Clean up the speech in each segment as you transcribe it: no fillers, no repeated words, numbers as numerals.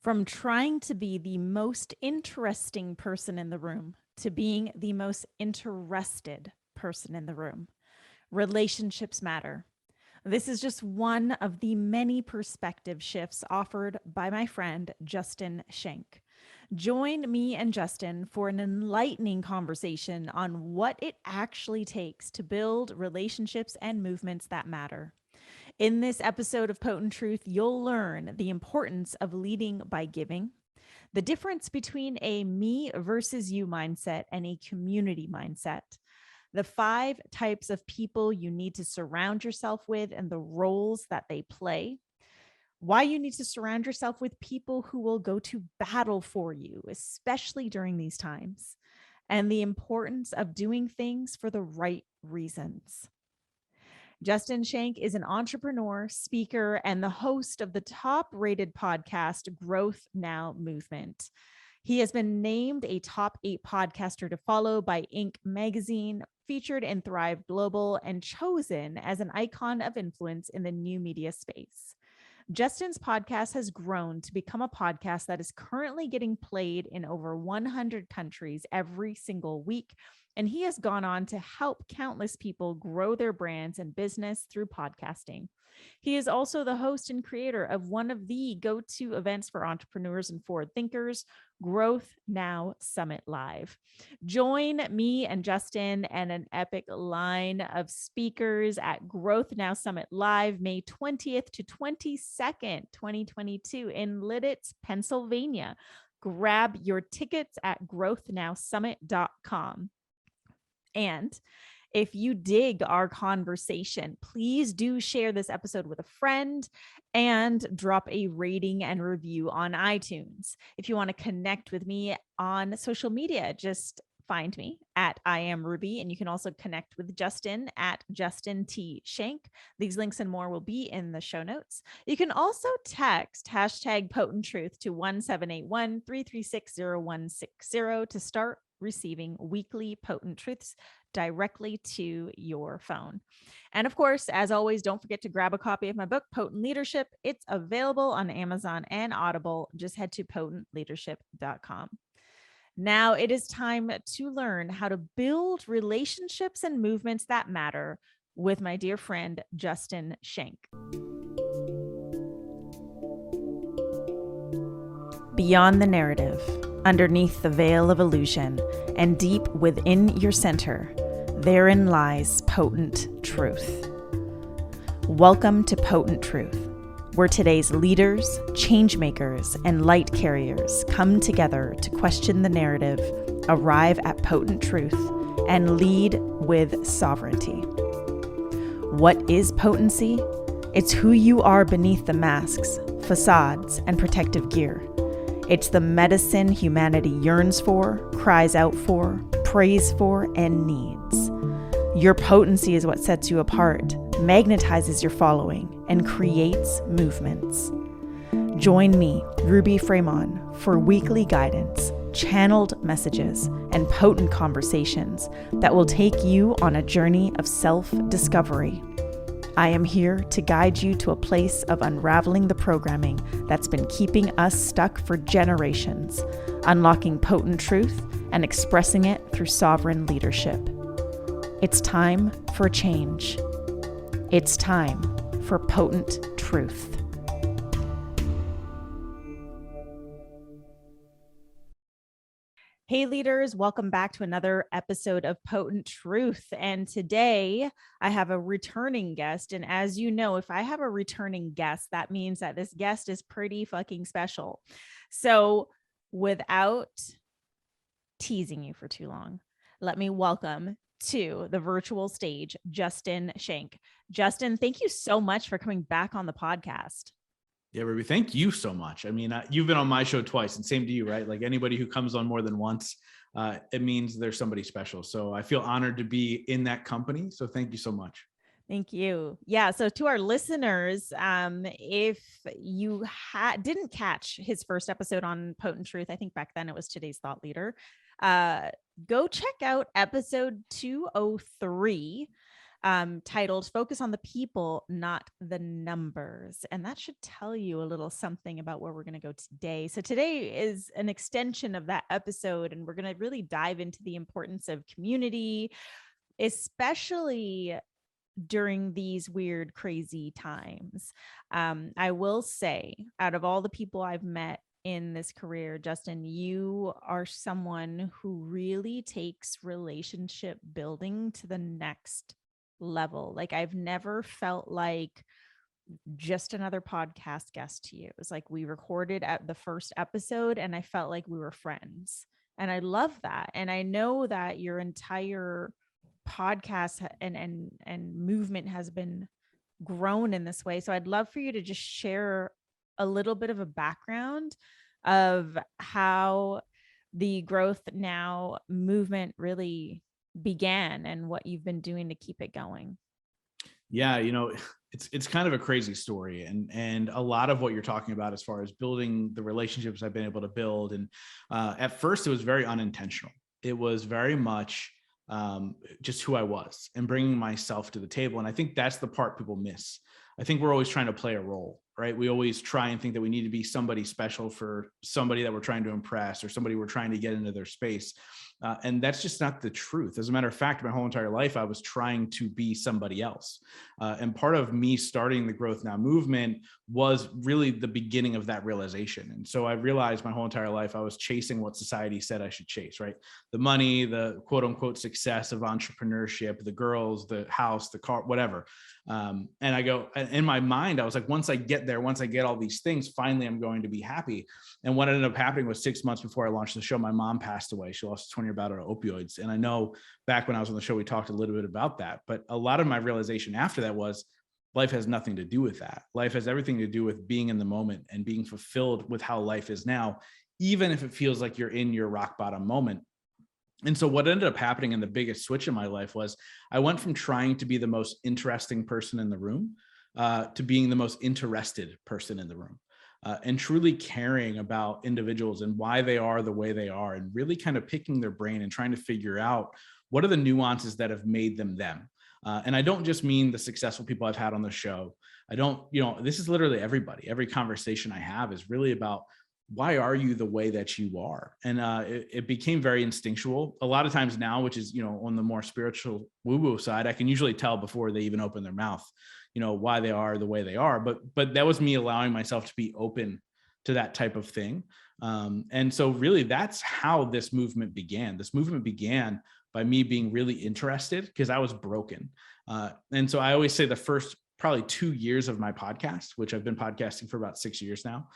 From trying to be the most interesting person in the room to being the most interested person in the room, relationships matter. This is just one of the many perspective shifts offered by my friend, Justin Schenck. Join me and Justin for an enlightening conversation on what it actually takes to build relationships and movements that matter. In this episode of Potent Truth, you'll learn the importance of leading by giving, the difference between a me versus you mindset and a community mindset, the 5 types of people you need to surround yourself with and the roles that they play, why you need to surround yourself with people who will go to battle for you, especially during these times, and the importance of doing things for the right reasons. Justin Schenck is an entrepreneur, speaker, and the host of the top-rated podcast, Growth Now Movement. He has been named a top 8 podcaster to follow by Inc. magazine, featured in Thrive Global, and chosen as an icon of influence in the new media space. Justin's podcast has grown to become a podcast that is currently getting played in over 100 countries every single week, and he has gone on to help countless people grow their brands and business through podcasting. He is also the host and creator of one of the go-to events for entrepreneurs and forward thinkers, Growth Now Summit Live. Join me and Justin and an epic line of speakers at Growth Now Summit Live, May 20th to 22nd, 2022 in Lidditz, Pennsylvania. Grab your tickets at growthnowsummit.com. And if you dig our conversation, please do share this episode with a friend and drop a rating and review on iTunes. If you want to connect with me on social media, just find me at I Am Ruby, and you can also connect with Justin at Justin T. Schenck. These links and more will be in the show notes. You can also text hashtag Potent Truth to 1781-336-0160 to start receiving weekly Potent Truths directly to your phone. And of course, as always, don't forget to grab a copy of my book, Potent Leadership. It's available on Amazon and Audible. Just head to potentleadership.com. Now it is time to learn how to build relationships and movements that matter with my dear friend, Justin Schenck. Beyond the narrative, underneath the veil of illusion, and deep within your center, therein lies potent truth. Welcome to Potent Truth, where today's leaders, change makers, and light carriers come together to question the narrative, arrive at potent truth, and lead with sovereignty. What is potency? It's who you are beneath the masks, facades, and protective gear. It's the medicine humanity yearns for, cries out for, prays for, and needs. Your potency is what sets you apart, magnetizes your following, and creates movements. Join me, Ruby Fremon, for weekly guidance, channeled messages, and potent conversations that will take you on a journey of self-discovery. I am here to guide you to a place of unraveling the programming that's been keeping us stuck for generations, unlocking potent truth and expressing it through sovereign leadership. It's time for change. It's time for potent truth. Hey leaders, welcome back to another episode of Potent Truth. And today I have a returning guest. And as you know, if I have a returning guest, that means that this guest is pretty fucking special. So without teasing you for too long, let me welcome to the virtual stage, Justin Schenck. Justin, thank you so much for coming back on the podcast. Yeah, Ruby, thank you so much. I mean, you've been on my show twice, and same to you, right? Like anybody who comes on more than once, it means there's somebody special. So I feel honored to be in that company. So thank you so much. Thank you. Yeah. So to our listeners, if you didn't catch his first episode on Potent Truth, I think back then it was Today's Thought Leader, go check out episode 203. titled Focus on the People, Not the Numbers. And that should tell you a little something about where we're going to go today. So today is an extension of that episode, and we're going to really dive into the importance of community, especially during these weird, crazy times. I will say, out of all the people I've met in this career, Justin, you are someone who really takes relationship building to the next level. Like, I've never felt like just another podcast guest to you. It was like we recorded at the first episode and I felt like we were friends. And I love that. And I know that your entire podcast and movement has been grown in this way. So I'd love for you to just share a little bit of a background of how the Growth Now movement really began and what you've been doing to keep it going. Yeah, it's kind of a crazy story, and a lot of what you're talking about as far as building the relationships I've been able to build. And at first, it was very unintentional. It was very much just who I was and bringing myself to the table. And I think that's the part people miss. I think we're always trying to play a role, right? We always try and think that we need to be somebody special for somebody that we're trying to impress or somebody we're trying to get into their space. And that's just not the truth. As a matter of fact, my whole entire life, I was trying to be somebody else. And part of me starting the Growth Now movement was really the beginning of that realization. And so I realized my whole entire life, I was chasing what society said I should chase, right? The money, the quote unquote success of entrepreneurship, the girls, the house, the car, whatever. And I go, in my mind, I was like, once I get there, once I get all these things, finally, I'm going to be happy. And what ended up happening was 6 months before I launched the show, my mom passed away. She lost a 20-year battle to opioids. And I know back when I was on the show, we talked a little bit about that. But a lot of my realization after that was life has nothing to do with that. Life has everything to do with being in the moment and being fulfilled with how life is now, even if it feels like you're in your rock bottom moment. And so what ended up happening, and the biggest switch in my life, was I went from trying to be the most interesting person in the room to being the most interested person in the room. And truly caring about individuals and why they are the way they are, and really kind of picking their brain and trying to figure out what are the nuances that have made them them. And I don't just mean the successful people I've had on the show. I don't, this is literally everybody. Every conversation I have is really about, why are you the way that you are? And it became very instinctual. A lot of times now, which is, on the more spiritual woo-woo side, I can usually tell before they even open their mouth, why they are the way they are. But that was me allowing myself to be open to that type of thing. And so really that's how this movement began. This movement began by me being really interested because I was broken. And so I always say the first probably 2 years of my podcast, which I've been podcasting for about 6 years now,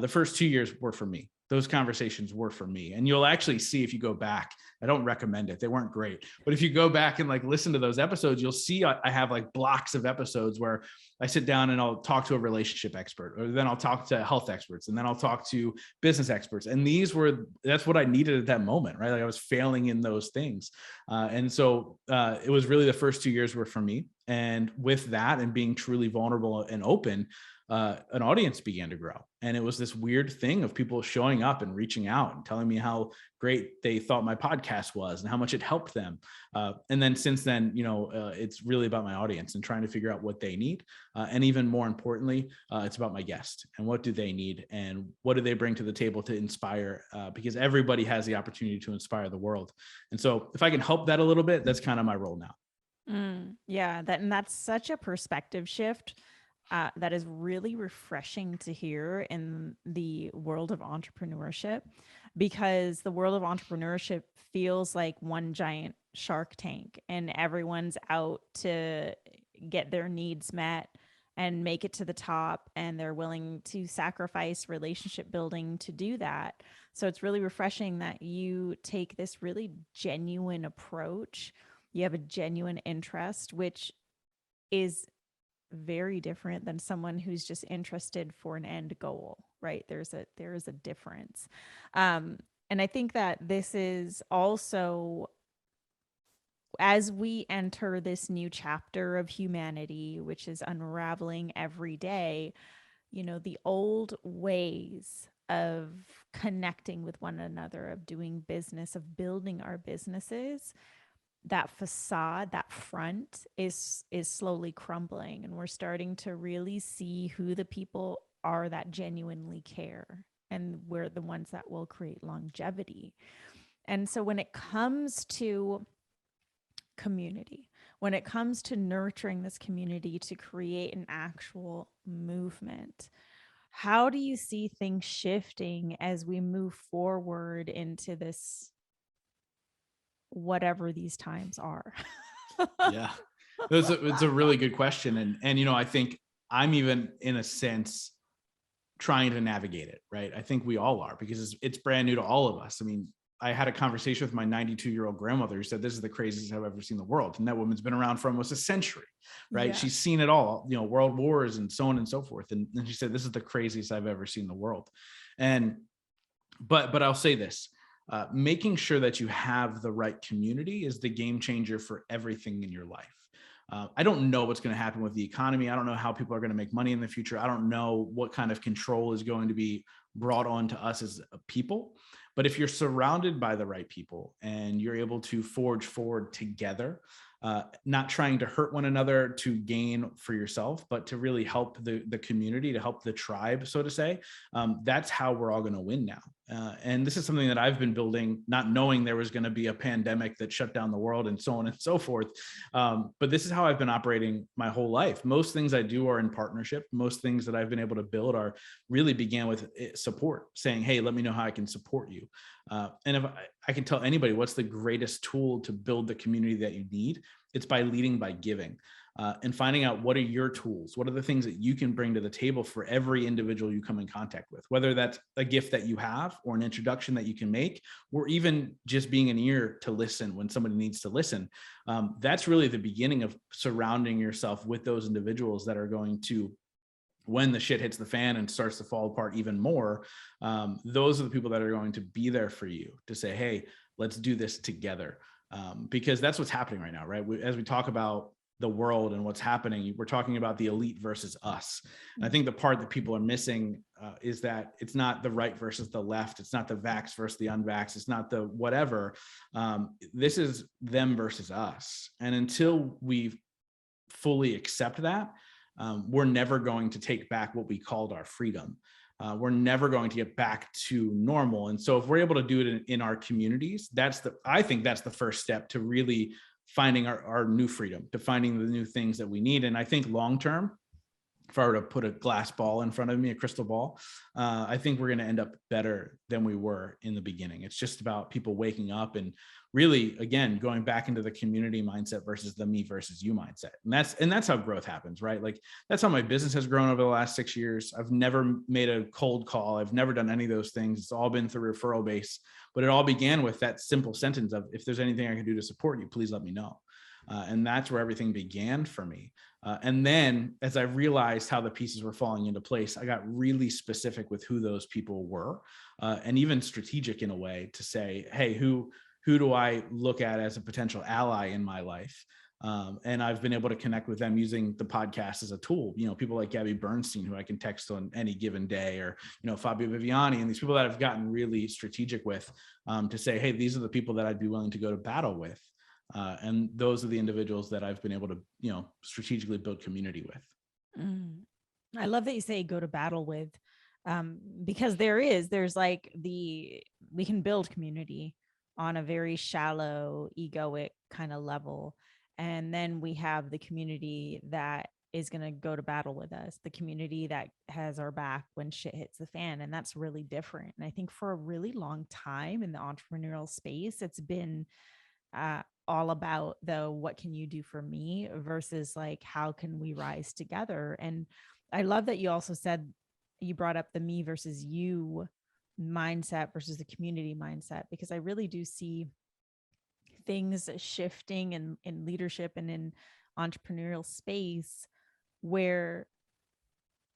the first 2 years were for me. Those conversations were for me. And you'll actually see, if you go back, I don't recommend it. They weren't great. But if you go back and listen to those episodes, you'll see I have blocks of episodes where I sit down and I'll talk to a relationship expert, or then I'll talk to health experts, and then I'll talk to business experts. And that's what I needed at that moment, right? I was failing in those things. And so it was really the first 2 years were for me. And with that and being truly vulnerable and open, an audience began to grow. And it was this weird thing of people showing up and reaching out and telling me how great they thought my podcast was and how much it helped them. And then since then, it's really about my audience and trying to figure out what they need. And even more importantly, it's about my guest and what do they need and what do they bring to the table to inspire, because everybody has the opportunity to inspire the world. And so if I can help that a little bit, that's kind of my role now. Yeah, that's such a perspective shift. That is really refreshing to hear in the world of entrepreneurship, because the world of entrepreneurship feels like one giant Shark Tank and everyone's out to get their needs met and make it to the top, and they're willing to sacrifice relationship building to do that. So it's really refreshing that you take this really genuine approach. You have a genuine interest, which is very different than someone who's just interested for an end goal, right? There is a difference. And I think that this is also, as we enter this new chapter of humanity, which is unraveling every day, the old ways of connecting with one another, of doing business, of building our businesses, that facade, that front is slowly crumbling, and we're starting to really see who the people are that genuinely care, and we're the ones that will create longevity. And so when it comes to community, when it comes to nurturing this community to create an actual movement, how do you see things shifting as we move forward into this, whatever these times are? Yeah, it's a really good question. And, you know, I think I'm even in a sense trying to navigate it, right? I think we all are, because it's brand new to all of us. I mean, I had a conversation with my 92-year-old grandmother who said, this is the craziest I've ever seen the world. And that woman's been around for almost a century, right? Yeah. She's seen it all, you know, world wars and so on and so forth. And she said, this is the craziest I've ever seen the world. And, but I'll say this, making sure that you have the right community is the game changer for everything in your life. I don't know what's going to happen with the economy. I don't know how people are going to make money in the future. I don't know what kind of control is going to be brought on to us as a people. But if you're surrounded by the right people and you're able to forge forward together, not trying to hurt one another to gain for yourself, but to really help the community, to help the tribe, so to say, that's how we're all going to win now. And this is something that I've been building, not knowing there was going to be a pandemic that shut down the world and so on and so forth. But this is how I've been operating my whole life. Most things I do are in partnership. Most things that I've been able to build are really began with support, saying, hey, let me know how I can support you. And if I can tell anybody what's the greatest tool to build the community that you need, it's by leading by giving. And finding out what are your tools, what are the things that you can bring to the table for every individual you come in contact with, whether that's a gift that you have or an introduction that you can make, or even just being an ear to listen when somebody needs to listen. That's really the beginning of surrounding yourself with those individuals that are going to, when the shit hits the fan and starts to fall apart even more, those are the people that are going to be there for you to say, hey, let's do this together. Because that's what's happening right now, right? As we talk about the world and what's happening, we're talking about the elite versus us. And I think the part that people are missing is that it's not the right versus the left. It's not the vax versus the unvax. It's not the whatever. This is them versus us. And until we fully accept that, we're never going to take back what we called our freedom. We're never going to get back to normal. And so if we're able to do it in our communities, I think that's the first step to really finding our new freedom, to finding the new things that we need. And I think long-term, if I were to put a glass ball in front of me, a crystal ball, I think we're going to end up better than we were in the beginning. It's just about people waking up and really, again, going back into the community mindset versus the me versus you mindset. And that's how growth happens, right? Like that's how my business has grown over the last 6 years. I've never made a cold call. I've never done any of those things. It's all been through referral base, but it all began with that simple sentence of, if there's anything I can do to support you, please let me know. And that's where everything began for me. And then as I realized how the pieces were falling into place, I got really specific with who those people were, and even strategic in a way to say, hey, who do I look at as a potential ally in my life? And I've been able to connect with them using the podcast as a tool. You know, people like Gabby Bernstein, who I can text on any given day, or, you know, Fabio Viviani, and these people that I've gotten really strategic with, to say, hey, these are the people that I'd be willing to go to battle with. And those are the individuals that I've been able to, you know, strategically build community with. I love that you say go to battle with, because there's like we can build community on a very shallow, egoic kind of level. And then we have the community that is going to go to battle with us, the community that has our back when shit hits the fan. And that's really different. And I think for a really long time in the entrepreneurial space, it's been all about what can you do for me versus like, how can we rise together? And I love that you also said, you brought up the me versus you mindset versus the community mindset, because I really do see things shifting in leadership and in entrepreneurial space where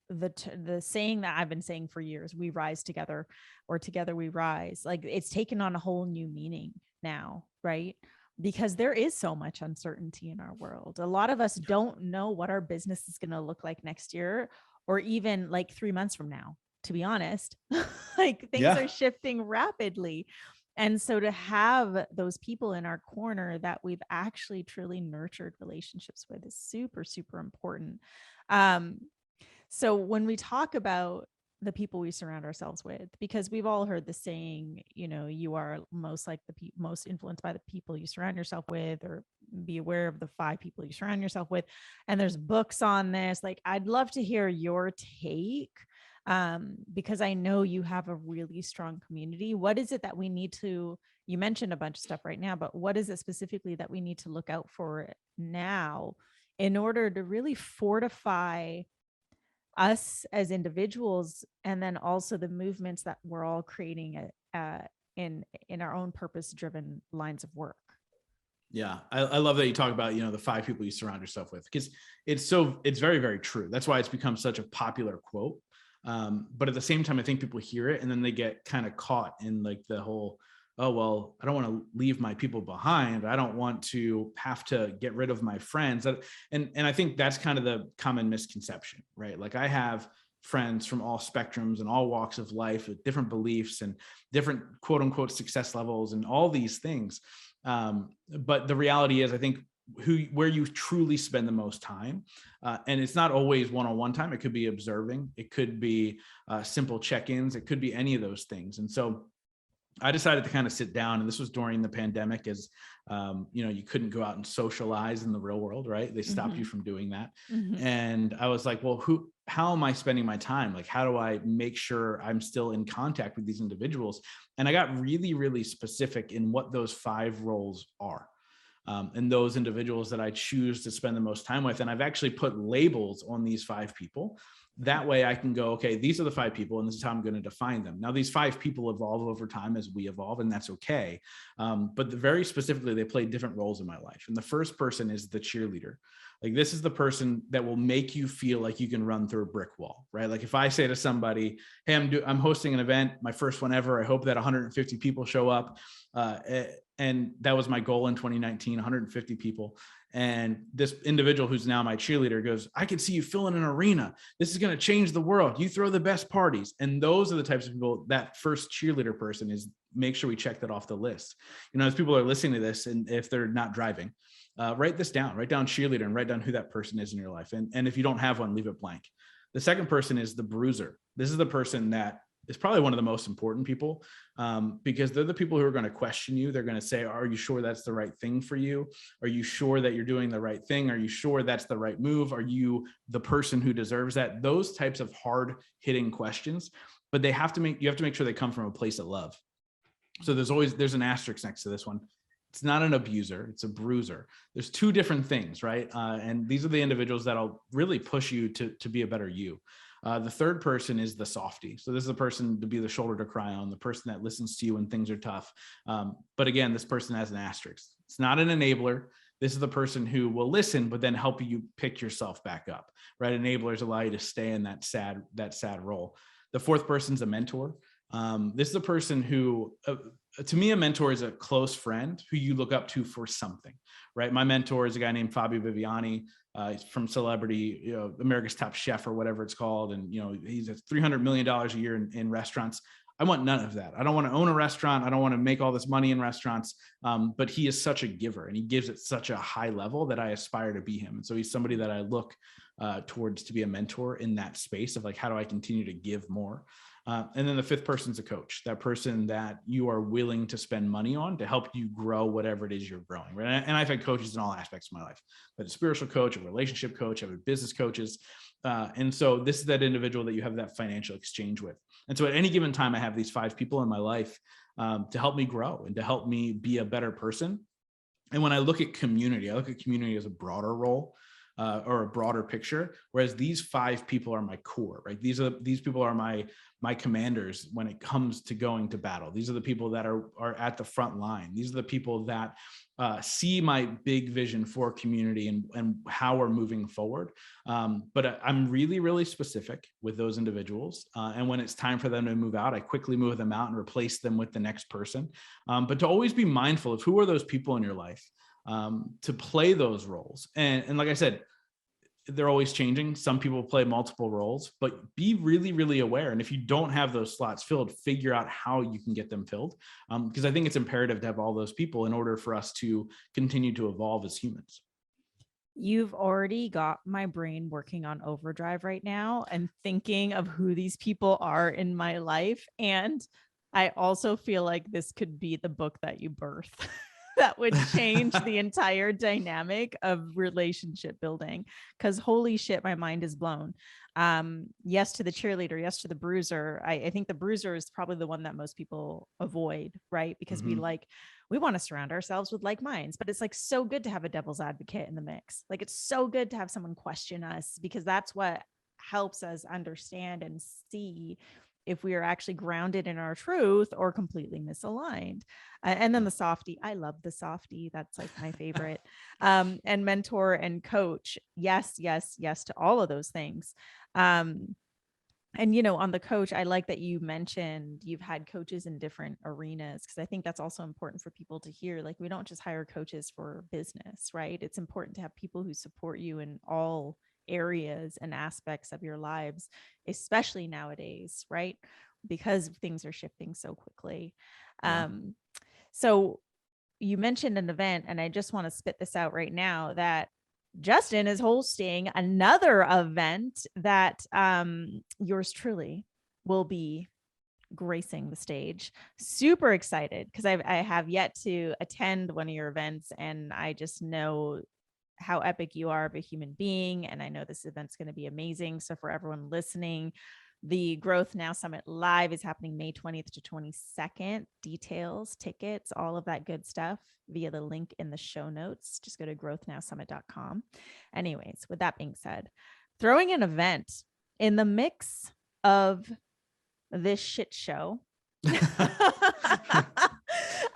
the saying that I've been saying for years, we rise together, or together we rise, like it's taken on a whole new meaning now, right? Because there is so much uncertainty in our world. A lot of us don't know what our business is going to look like next year, or even like 3 months from now, to be honest. Like things Yeah. are shifting rapidly. And so to have those people in our corner that we've actually truly nurtured relationships with is super, super important. Um, so when we talk about the people we surround ourselves with, because we've all heard the saying, you know, you are most like the most influenced by the people you surround yourself with, or be aware of the 5 people you surround yourself with. And there's books on this. Like, I'd love to hear your take, because I know you have a really strong community. What is it that we need to, you mentioned a bunch of stuff right now, but what is it specifically that we need to look out for now in order to really fortify us as individuals, and then also the movements that we're all creating in our own purpose driven lines of work? Yeah, I love that you talk about, the 5 people you surround yourself with, because it's very, very true. That's why it's become such a popular quote. But at the same time, I think people hear it and then they get kind of caught in like the whole, oh, well, I don't want to leave my people behind. I don't want to have to get rid of my friends. And I think that's kind of the common misconception, right? Like, I have friends from all spectrums and all walks of life with different beliefs and different quote unquote success levels and all these things. But the reality is, I think where you truly spend the most time, and it's not always one-on-one time. It could be observing, it could be simple check-ins, it could be any of those things. And so I decided to kind of sit down, and this was during the pandemic, as you couldn't go out and socialize in the real world, right? They stopped you from doing that. And I was like, well, how am I spending my time? Like, how do I make sure I'm still in contact with these individuals? And I got really, really specific in what those 5 roles are. And those individuals that I choose to spend the most time with. And I've actually put labels on these 5 people. That way I can go, okay, these are the 5 people, and this is how I'm going to define them. Now, these 5 people evolve over time as we evolve, and that's okay. But very specifically, they play different roles in my life. And the first person is the cheerleader. Like, this is the person that will make you feel like you can run through a brick wall, right? Like, if I say to somebody, hey, I'm hosting an event, my first one ever, I hope that 150 people show up. And that was my goal in 2019, 150 people. And this individual who's now my cheerleader goes, I can see you filling an arena. This is going to change the world. You throw the best parties. And those are the types of people that first cheerleader person is. Make sure we check that off the list. As people are listening to this, and if they're not driving, write this down, write down cheerleader, and write down who that person is in your life. And if you don't have one, leave it blank. The second person is the bruiser. This is the person that is probably one of the most important people, because they're the people who are going to question you. They're going to say, are you sure that's the right thing for you? Are you sure that you're doing the right thing? Are you sure that's the right move? Are you the person who deserves that? Those types of hard hitting questions, but you have to make sure they come from a place of love. So there's an asterisk next to this one. It's not an abuser, it's a bruiser. There's 2 different things, right? And these are the individuals that'll really push you to be a better you. The third person is the softie. So this is the person to be the shoulder to cry on, the person that listens to you when things are tough. But again, this person has an asterisk. It's not an enabler. This is the person who will listen, but then help you pick yourself back up, right? Enablers allow you to stay in that sad role. The fourth person's a mentor. This is a person who, to me, a mentor is a close friend who you look up to for something, right? My mentor is a guy named Fabio Viviani. He's from Celebrity, America's Top Chef or whatever it's called. And, he's at $300 million a year in restaurants. I want none of that. I don't want to own a restaurant. I don't want to make all this money in restaurants. But he is such a giver, and he gives at such a high level that I aspire to be him. And so he's somebody that I look towards to be a mentor in that space of like, how do I continue to give more? And then the fifth person's a coach, that person that you are willing to spend money on to help you grow whatever it is you're growing. Right? And I've had coaches in all aspects of my life. I had a spiritual coach, a relationship coach, I've had business coaches. And so this is that individual that you have that financial exchange with. And so at any given time, I have these 5 people in my life to help me grow and to help me be a better person. And when I look at community, I look at community as a broader role. Or a broader picture, whereas these 5 people are my core, right? These people are my commanders when it comes to going to battle. These are the people that are at the front line. These are the people that see my big vision for community and how we're moving forward. But I'm really, really specific with those individuals. And when it's time for them to move out, I quickly move them out and replace them with the next person. But to always be mindful of who are those people in your life. To play those roles. And like I said, they're always changing. Some people play multiple roles, but be really, really aware. And if you don't have those slots filled, figure out how you can get them filled. Because I think it's imperative to have all those people in order for us to continue to evolve as humans. You've already got my brain working on overdrive right now and thinking of who these people are in my life. And I also feel like this could be the book that you birth. That would change the entire dynamic of relationship building. Because holy shit, my mind is blown. Yes to the cheerleader, yes to the bruiser. I think the bruiser is probably the one that most people avoid, right? Because we want to surround ourselves with like minds, but it's like so good to have a devil's advocate in the mix. Like it's so good to have someone question us, because that's what helps us understand and see if we are actually grounded in our truth or completely misaligned. And then the softie, I love the softie. That's like my favorite. And mentor and coach. Yes, yes, yes to all of those things. And, on the coach, I like that you mentioned you've had coaches in different arenas, because I think that's also important for people to hear. Like, we don't just hire coaches for business, right? It's important to have people who support you in all areas and aspects of your lives, especially nowadays, right? Because things are shifting so quickly. Yeah. So you mentioned an event, and I just want to spit this out right now that Justin is hosting another event that yours truly will be gracing the stage. Super excited, because I have yet to attend one of your events, and I just know how epic you are of a human being. And I know this event's going to be amazing. So for everyone listening, the Growth Now Summit Live is happening May 20th to 22nd. Details, tickets, all of that good stuff via the link in the show notes. Just go to growthnowsummit.com. Anyways, with that being said, throwing an event in the mix of this shit show.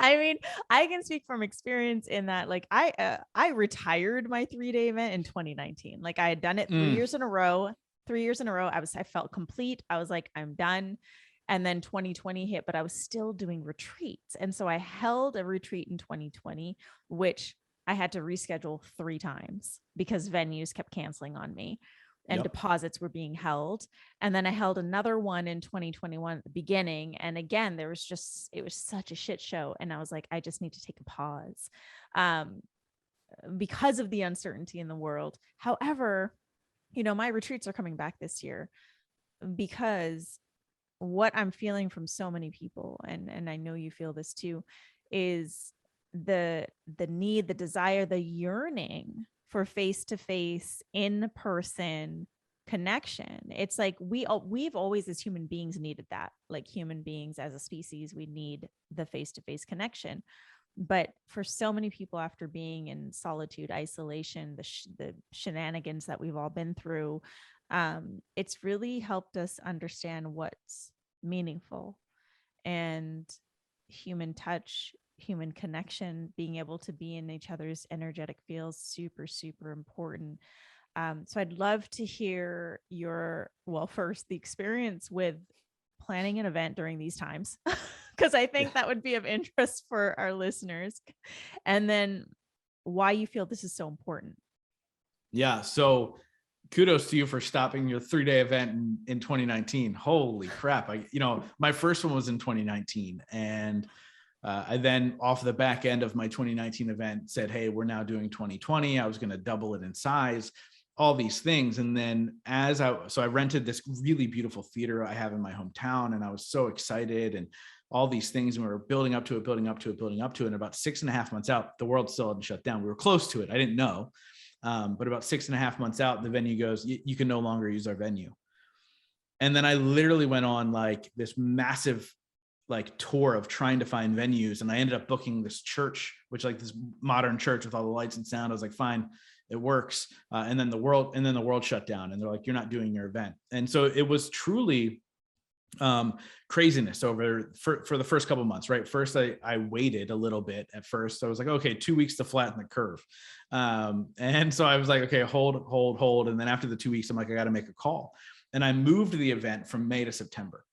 I mean, I can speak from experience in that, like, I retired my 3-day event in 2019. Like, I had done it 3 years in a row. 3 years in a row. I felt complete. I was like, I'm done. And then 2020 hit, but I was still doing retreats. And so I held a retreat in 2020, which I had to reschedule 3 times because venues kept canceling on me. And deposits were being held. And then I held another one in 2021 at the beginning. And again, it was such a shit show. And I was like, I just need to take a pause because of the uncertainty in the world. However, my retreats are coming back this year, because what I'm feeling from so many people, and I know you feel this too, is the need, the desire, the yearning for face-to-face, in-person connection. It's like we've always, as human beings, needed that. Like, human beings as a species, we need the face-to-face connection. But for so many people, after being in solitude, isolation, the shenanigans that we've all been through, it's really helped us understand what's meaningful, and human touch, human connection, being able to be in each other's energetic fields, super, super important. So I'd love to hear first, the experience with planning an event during these times, because I think that would be of interest for our listeners. And then why you feel this is so important. Yeah. So kudos to you for stopping your 3-day event in 2019. Holy crap. My first one was in 2019, and I then, off the back end of my 2019 event, said, hey, we're now doing 2020. I was going to double it in size, all these things. And then I rented this really beautiful theater I have in my hometown, and I was so excited, and all these things, and we were building up to it. And about 6.5 months out, the world still hadn't shut down. We were close to it. I didn't know. But about 6.5 months out, the venue goes, you can no longer use our venue. And then I literally went on like this massive tour of trying to find venues. And I ended up booking this church, which this modern church with all the lights and sound. I was like, fine, it works. And then the world shut down, and they're like, you're not doing your event. And so it was truly craziness for the first couple of months, right? First, I waited a little bit at first. I was like, okay, 2 weeks to flatten the curve. And so I was like, okay, hold. And then after the 2 weeks, I'm like, I got to make a call. And I moved the event from May to September.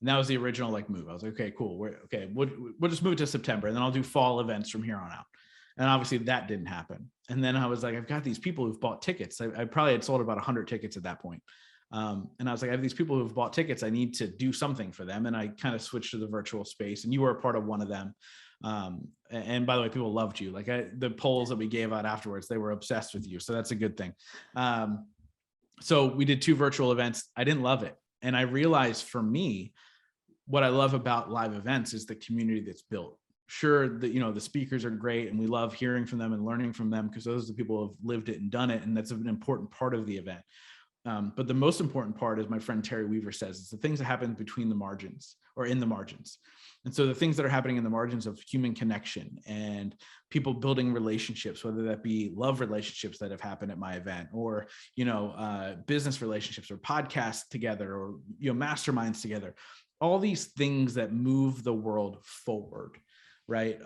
And that was the original move. I was like, okay, cool. We'll just move it to September, and then I'll do fall events from here on out. And obviously that didn't happen. And then I was like, I've got these people who've bought tickets. I probably had sold about 100 tickets at that point. And I was like, I have these people who've bought tickets. I need to do something for them. And I kind of switched to the virtual space, and you were a part of one of them. And by the way, people loved you. Like the polls that we gave out afterwards, they were obsessed with you. So that's a good thing. So we did 2 virtual events. I didn't love it. And I realized for me, what I love about live events is the community that's built. Sure, the speakers are great and we love hearing from them and learning from them, because those are the people who have lived it and done it. And that's an important part of the event. But the most important part, as my friend Terry Weaver says, is the things that happen between the margins or in the margins. And so the things that are happening in the margins of human connection and people building relationships, whether that be love relationships that have happened at my event, or, business relationships, or podcasts together, or, masterminds together, all these things that move the world forward. Right.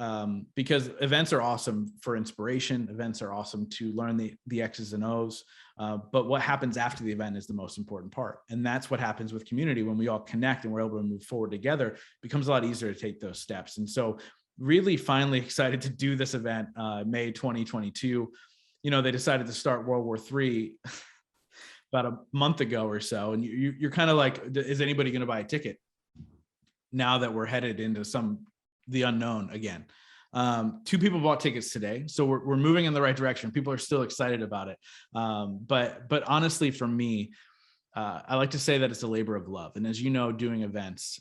Because events are awesome for inspiration. Events are awesome to learn the X's and O's. But what happens after the event is the most important part. And that's what happens with community. When we all connect and we're able to move forward together, it becomes a lot easier to take those steps. And so really finally excited to do this event, May 2022. They decided to start World War III about a month ago or so. And you're kind of like, is anybody going to buy a ticket now that we're headed into the unknown again? 2 people bought tickets today, so we're moving in the right direction. People are still excited about it. But honestly, for me, I like to say that it's a labor of love. And as you know, doing events,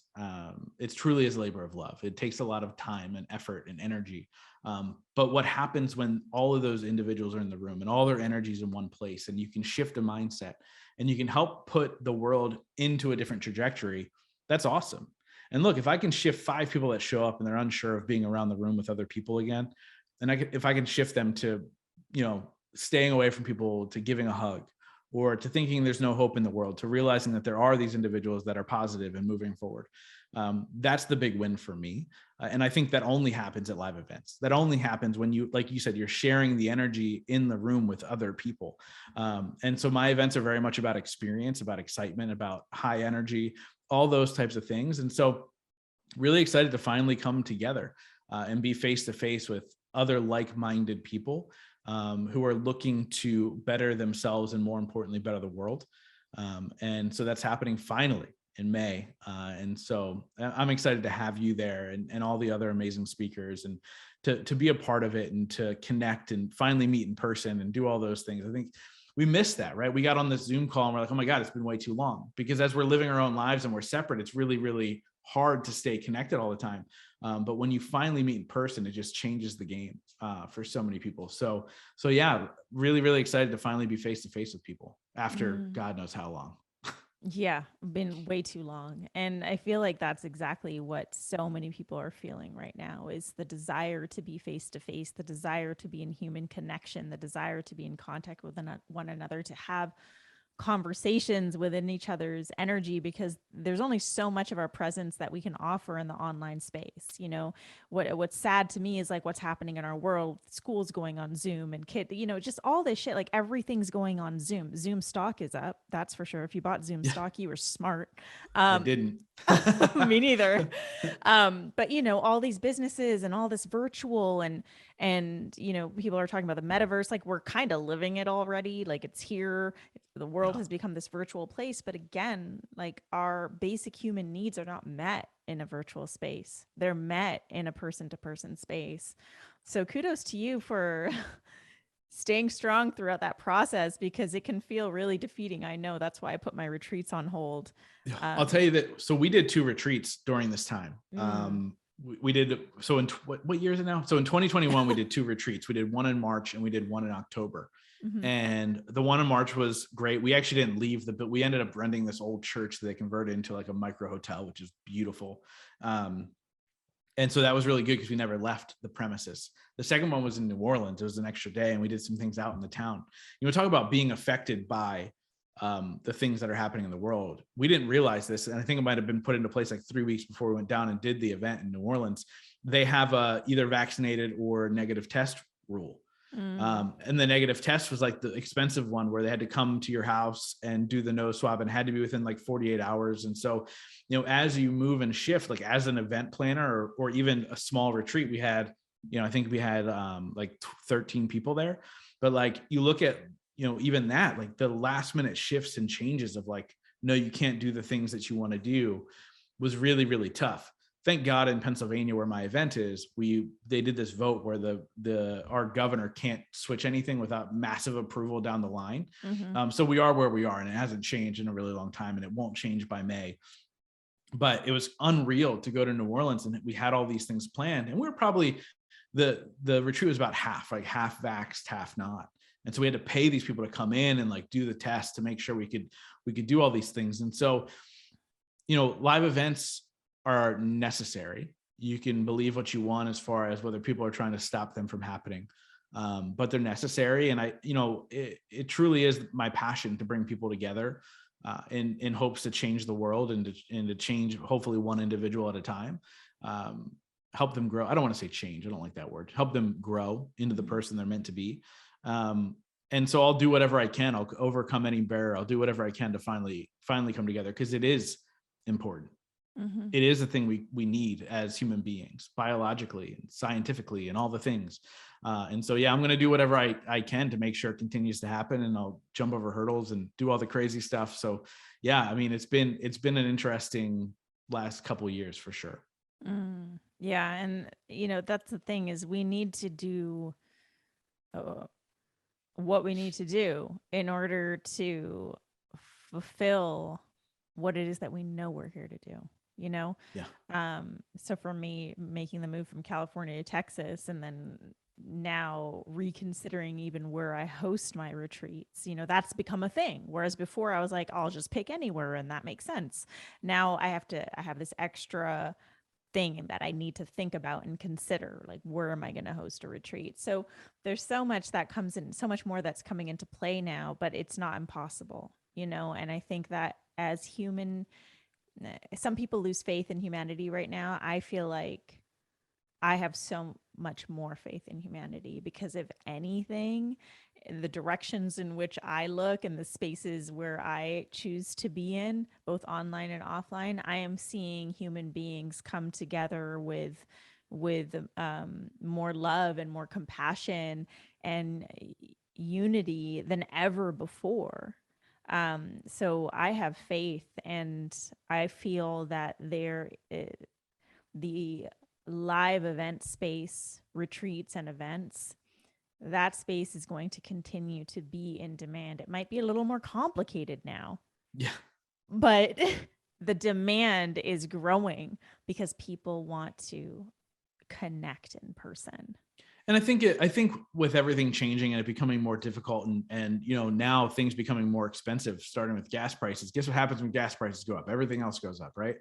it truly is a labor of love. It takes a lot of time and effort and energy. But what happens when all of those individuals are in the room and all their energies in one place, and you can shift a mindset and you can help put the world into a different trajectory, that's awesome. And look, if I can shift 5 people that show up and they're unsure of being around the room with other people again, and if I can shift them to, staying away from people, to giving a hug, or to thinking there's no hope in the world, to realizing that there are these individuals that are positive and moving forward, that's the big win for me. And I think that only happens at live events. That only happens when you, like you said, you're sharing the energy in the room with other people. And so my events are very much about experience, about excitement, about high energy, all those types of things. And so really excited to finally come together and be face to face with other like-minded people who are looking to better themselves and, more importantly, better the world. And so that's happening finally in May. And so I'm excited to have you there and all the other amazing speakers, and to be a part of it and to connect and finally meet in person and do all those things. I think we missed that, right? We got on this Zoom call and we're like, oh my God, it's been way too long. Because as we're living our own lives and we're separate, it's really, really hard to stay connected all the time. But when you finally meet in person, it just changes the game for so many people. So yeah, really, really excited to finally be face to face with people after God knows how long. Yeah, been way too long. And I feel like that's exactly what so many people are feeling right now, is the desire to be face to face, the desire to be in human connection, the desire to be in contact with one another, to have conversations within each other's energy, because there's only so much of our presence that we can offer in the online space. What's sad to me is like what's happening in our world. School's going on Zoom, and just all this shit, like everything's going on Zoom. Zoom stock is up, that's for sure. If you bought Zoom stock, you were smart. I didn't. Me neither. But all these businesses and all this virtual and people are talking about the metaverse, like we're kind of living it already. Like it's here. The world has become this virtual place. But again, like our basic human needs are not met in a virtual space. They're met in a person-to-person space. So kudos to you for staying strong throughout that process, because it can feel really defeating. I know that's why I put my retreats on hold. I'll tell you that. So we did 2 retreats during this time. We did, so in what year is it now? So in 2021, we did 2 retreats. We did one in March and we did one in October. And the one in March was great. We actually didn't leave but we ended up renting this old church that they converted into like a micro hotel, which is beautiful. And so that was really good because we never left the premises. The second one was in New Orleans. It was an extra day and we did some things out in the town. Talk about being affected by the things that are happening in the world. We didn't realize this. And I think it might've been put into place like 3 weeks before we went down and did the event in New Orleans. They have a either vaccinated or negative test rule. And the negative test was like the expensive one where they had to come to your house and do the nose swab and had to be within like 48 hours. And so, as you move and shift, like as an event planner or even a small retreat, we had I think we had like 13 people there, but like you look at, even that, like the last minute shifts and changes of like, no, you can't do the things that you want to do was really, really tough. Thank God in Pennsylvania, where my event is, they did this vote where our governor can't switch anything without massive approval down the line. So we are where we are, and it hasn't changed in a really long time, and it won't change by May. But it was unreal to go to New Orleans, and we had all these things planned, and we were probably the retreat was about half vaxxed, half not. And so we had to pay these people to come in and like do the test to make sure we could do all these things. And so, live events are necessary. You can believe what you want as far as whether people are trying to stop them from happening. But they're necessary. And it truly is my passion to bring people together in hopes to change the world and to change hopefully one individual at a time. Help them grow. I don't want to say change. I don't like that word. Help them grow into the person they're meant to be. And so I'll do whatever I can. I'll overcome any barrier. I'll do whatever I can to finally come together, because it is important. It is a thing we need as human beings, biologically and scientifically and all the things. And so, yeah, I'm going to do whatever I can to make sure it continues to happen, and I'll jump over hurdles and do all the crazy stuff. So yeah, I mean, it's been an interesting last couple of years for sure. Yeah. And that's the thing, is we need to do what we need to do in order to fulfill what it is that we know we're here to do. Yeah. So for me, making the move from California to Texas, and then now reconsidering even where I host my retreats, that's become a thing. Whereas before I was like, I'll just pick anywhere and that makes sense. Now I have this extra thing that I need to think about and consider, like, where am I going to host a retreat? So there's so much that comes in, so much more that's coming into play now, but it's not impossible, and I think that as some people lose faith in humanity right now. I feel like I have so much more faith in humanity, because if anything, the directions in which I look and the spaces where I choose to be in, both online and offline, I am seeing human beings come together with more love and more compassion and unity than ever before. So I have faith, and I feel that the live event space, retreats and events, that space is going to continue to be in demand. It might be a little more complicated now. Yeah. But the demand is growing because people want to connect in person. And I think with everything changing and it becoming more difficult, and now things becoming more expensive, starting with gas prices. Guess what happens when gas prices go up? Everything else goes up, right?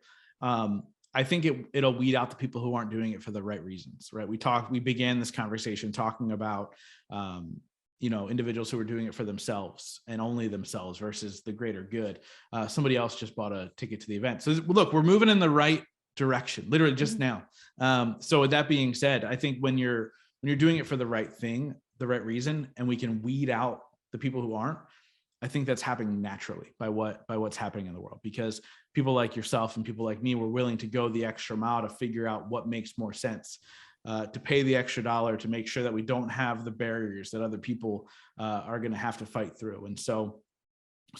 I think it'll weed out the people who aren't doing it for the right reasons, right? We began this conversation talking about individuals who are doing it for themselves and only themselves versus the greater good. Somebody else just bought a ticket to the event. So look, we're moving in the right direction, literally just now. So with that being said, I think when you're doing it for the right thing, the right reason, and we can weed out the people who aren't, I think that's happening naturally by what's happening in the world, because people like yourself and people like me were willing to go the extra mile to figure out what makes more sense, to pay the extra dollar to make sure that we don't have the barriers that other people are going to have to fight through. And so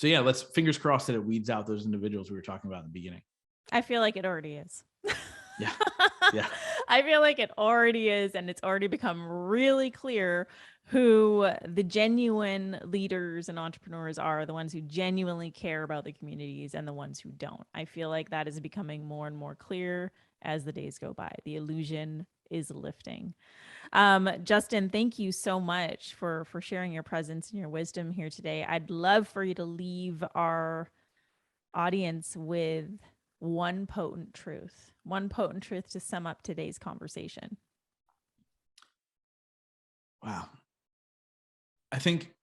yeah, let's fingers crossed that it weeds out those individuals we were talking about in the beginning. I feel like it already is. Yeah. Yeah. I feel like it already is, and it's already become really clear who the genuine leaders and entrepreneurs are, the ones who genuinely care about the communities and the ones who don't. I feel like that is becoming more and more clear as the days go by. The illusion is lifting. Justin, thank you so much for sharing your presence and your wisdom here today. I'd love for you to leave our audience with one potent truth to sum up today's conversation. Wow. I think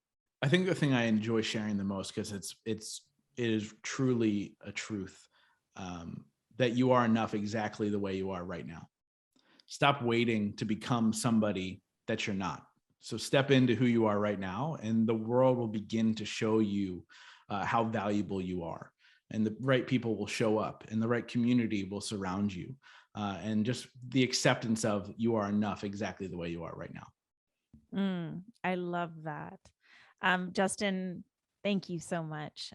the thing I enjoy sharing the most, because it is truly a truth, that you are enough exactly the way you are right now. Stop waiting to become somebody that you're not. So step into who you are right now, and the world will begin to show you how valuable you are. and the right people will show up, and the right community will surround you. And just the acceptance of you are enough exactly the way you are right now. I love that. Justin, thank you so much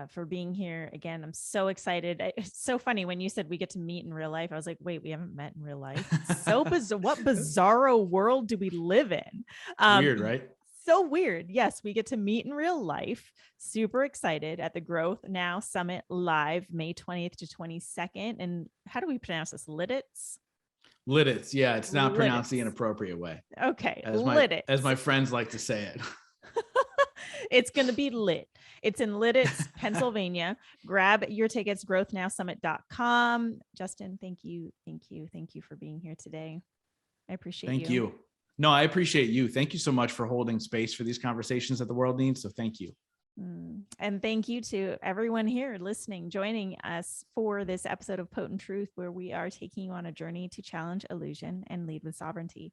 for being here again. I'm so excited. It's so funny when you said we get to meet in real life. I was like, wait, we haven't met in real life. It's so bizarre. What bizarro world do we live in? Weird, right? So weird. Yes, we get to meet in real life. Super excited at the Growth Now Summit live May 20th to 22nd. And how do we pronounce this? Lidditz? Lidditz. Yeah, it's not pronounced the Lidditz. inappropriate way. Okay, As Lidditz. my friends like to say it. It's going to be lit. It's in Lidditz, Pennsylvania. Grab your tickets, growthnowsummit.com. Justin, thank you. Thank you. Thank you for being here today. I appreciate you. Thank you. No, I appreciate you. Thank you so much for holding space for these conversations that the world needs. So thank you. And thank you to everyone here listening, joining us for this episode of Potent Truth, where we are taking you on a journey to challenge illusion and lead with sovereignty.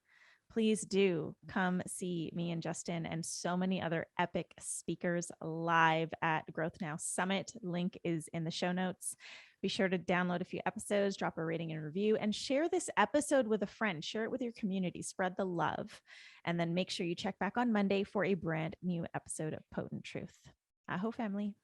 Please do come see me and Justin and so many other epic speakers live at Growth Now Summit. Link is in the show notes. Be sure to download a few episodes, drop a rating and review, and share this episode with a friend. Share it with your community. Spread the love. And then make sure you check back on Monday for a brand new episode of Potent Truth. Aho, family.